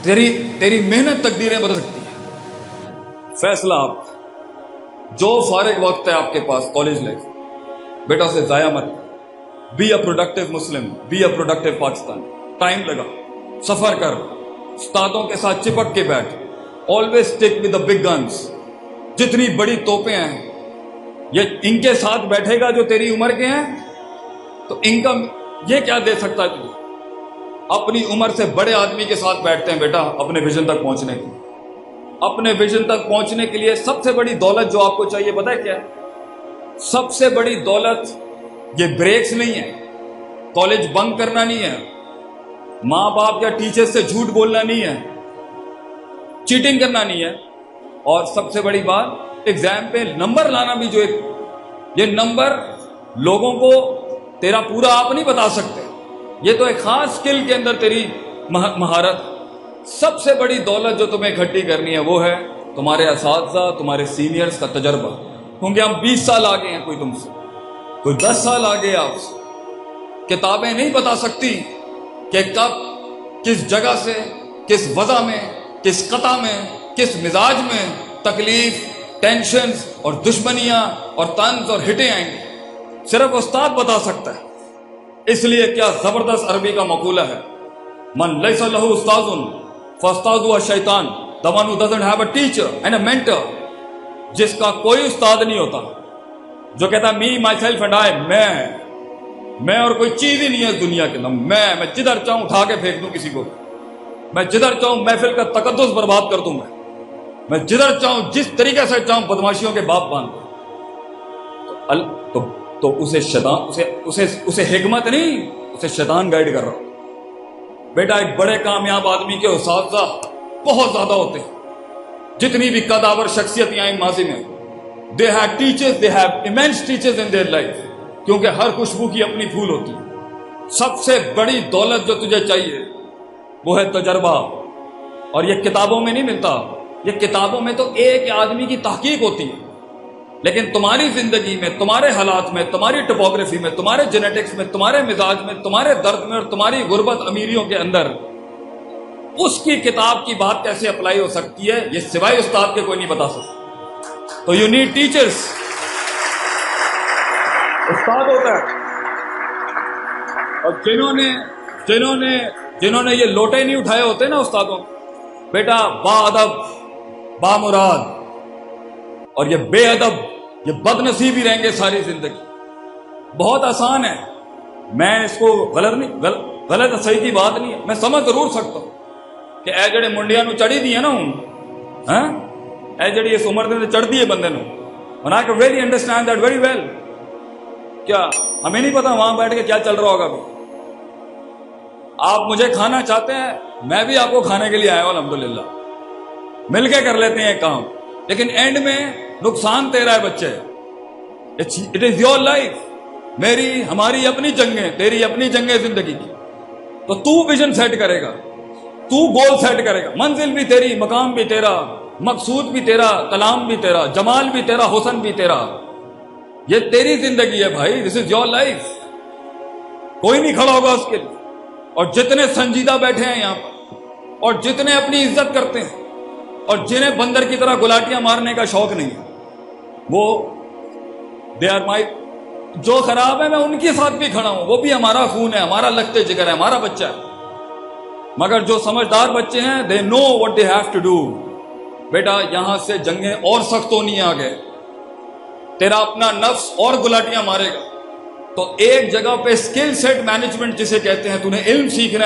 तेरी मेहनत तकदीरें बदल सकती है। फैसला आप, जो फारिग वक्त है आपके पास कॉलेज लाइफ, बेटा उसे जाया मत। Be a productive Muslim, be a productive Pakistan. Time लगा, सफर कर, उस्तादों के साथ चिपक के बैठ, always stick with the big guns. जितनी बड़ी तोपें हैं, ये इनके साथ बैठेगा जो तेरी उम्र के हैं, तो इनका ये क्या दे सकता है तुझे? अपनी उम्र से बड़े आदमी के साथ बैठते हैं बेटा अपने विजन तक पहुंचने के लिए। अपने विजन तक पहुंचने के लिए सबसे बड़ी दौलत जो आपको चाहिए पता है क्या है? सबसे बड़ी दौलत ये ब्रेक्स नहीं है, कॉलेज बंक करना नहीं है, माँ बाप या टीचर्स से झूठ बोलना नहीं है, चीटिंग करना नहीं है, और सबसे बड़ी बात एग्जाम पे नंबर लाना भी। जो एक ये नंबर लोगों को तेरा पूरा आप नहीं बता सकते, ये तो एक खास स्किल के अंदर तेरी महारत। सबसे बड़ी दौलत जो तुम्हें इकट्ठी करनी है वो है तुम्हारे असातिज़ा, तुम्हारे सीनियर्स का तजर्बा। क्योंकि हम 20 साल आगे हैं, कोई तुमसे, कोई 10 साल आगे आपसे। किताबें नहीं बता सकती कि कब, किस जगह से, किस वजह में, किस कता में, किस मिजाज में तकलीफ, टेंशन और दुश्मनियां और तंज और हिटें आएंगी। सिर्फ उस्ताद बता सकता है। इसलिए क्या जबरदस्त अरबी का मकूला है, मन लैसा लहू उस्ताजुन फस्तादु शैतान, the one who doesn't have a teacher and a mentor. जिसका कोई उस्ताद नहीं होता, जो कहता मी माई सेल्फ एंड आई, मैं और कोई चीज ही नहीं है इस दुनिया के अंदर। मैं जिधर चाहूं उठा के फेंक दूं किसी को, मैं जिधर चाहूं महफिल का तकद्दुस बर्बाद कर दूं, मैं जिधर चाहूं जिस तरीके से चाहूं बदमाशियों के बाप बांध दूं। तो उसे शैतान, उसे हिकमत नहीं, उसे शैतान गाइड कर रहा हो। बेटा एक बड़े कामयाब आदमी के उस्ताद बहुत ज्यादा होते हैं। जितनी भी कदावर शख्सियतें आई माजी में, they have teachers, they have immense teachers in their life. क्योंकि हर खुशबू की अपनी फूल होती है। सबसे बड़ी दौलत जो तुझे चाहिए वो है तजर्बा, और ये किताबों में नहीं मिलता। ये किताबों में तो एक आदमी की तहकीक होती है, लेकिन तुम्हारी जिंदगी में, तुम्हारे हालात में, तुम्हारी टोपोग्राफी में, तुम्हारे जेनेटिक्स में, तुम्हारे मिजाज में, तुम्हारे दर्द में और तुम्हारी गुर्बत अमीरियों के अंदर उसकी किताब की बात कैसे अप्लाई हो सकती है, ये सिवाय उस्ताद के कोई नहीं बता सकता। तो यू नीड टीचर्स। उस्ताद होता है, और जिन्होंने ये लोटे नहीं उठाए होते ना उस्तादों, बेटा बाअदब, बामुराद और ये बेअदब, ये बदनसीब ही रहेंगे सारी जिंदगी। बहुत आसान है, मैं इसको गलत सही की बात नहीं है, मैं समझ जरूर सकता हूं कि ए जड़े मुंडिया नू चढ़ी दी है ना हूं, ए जड़ी इस उम्र में चढ़ती है बंदे नू, and I can really understand that very well। क्या हमें नहीं पता वहां बैठ के क्या चल रहा होगा अभी? आप मुझे खाना चाहते हैं, मैं भी आपको खाने के लिए आया हूं अल्हम्दुलिल्लाह। मिलके कर लेते हैं काम, लेकिन एंड में नुकसान तेरा है बच्चे। इट इज योर लाइफ, मेरी हमारी अपनी जंगें, तेरी अपनी जंगें जिंदगी की। तो तू विजन सेट करेगा, तू गोल सेट करेगा, मंजिल भी तेरी, मकाम भी तेरा, मकसूद भी तेरा, कलाम भी तेरा, जमाल भी तेरा, हुसन भी तेरा। ये तेरी जिंदगी है भाई, दिस इज योर लाइफ। कोई नहीं खड़ा होगा उसके लिए। और जितने संजीदा बैठे हैं यहां पर, और जितने अपनी इज्जत करते हैं, और जिन्हें बंदर की तरह गुलाटियां मारने का शौक नहीं है, वो दे आर माई। जो खराब है मैं उनके साथ भी खड़ा हूं, वो भी हमारा खून है, हमारा लगते जिगर है, हमारा बच्चा है। मगर जो समझदार बच्चे हैं, they know what they have to do. बेटा यहां से जंगें और सख्त होनी है आगे, तेरा अपना नफ्स और गुलाटियां मारेगा। तो एक जगह पे स्किल सेट मैनेजमेंट जिसे कहते हैं, तूने इल्म सीखना है।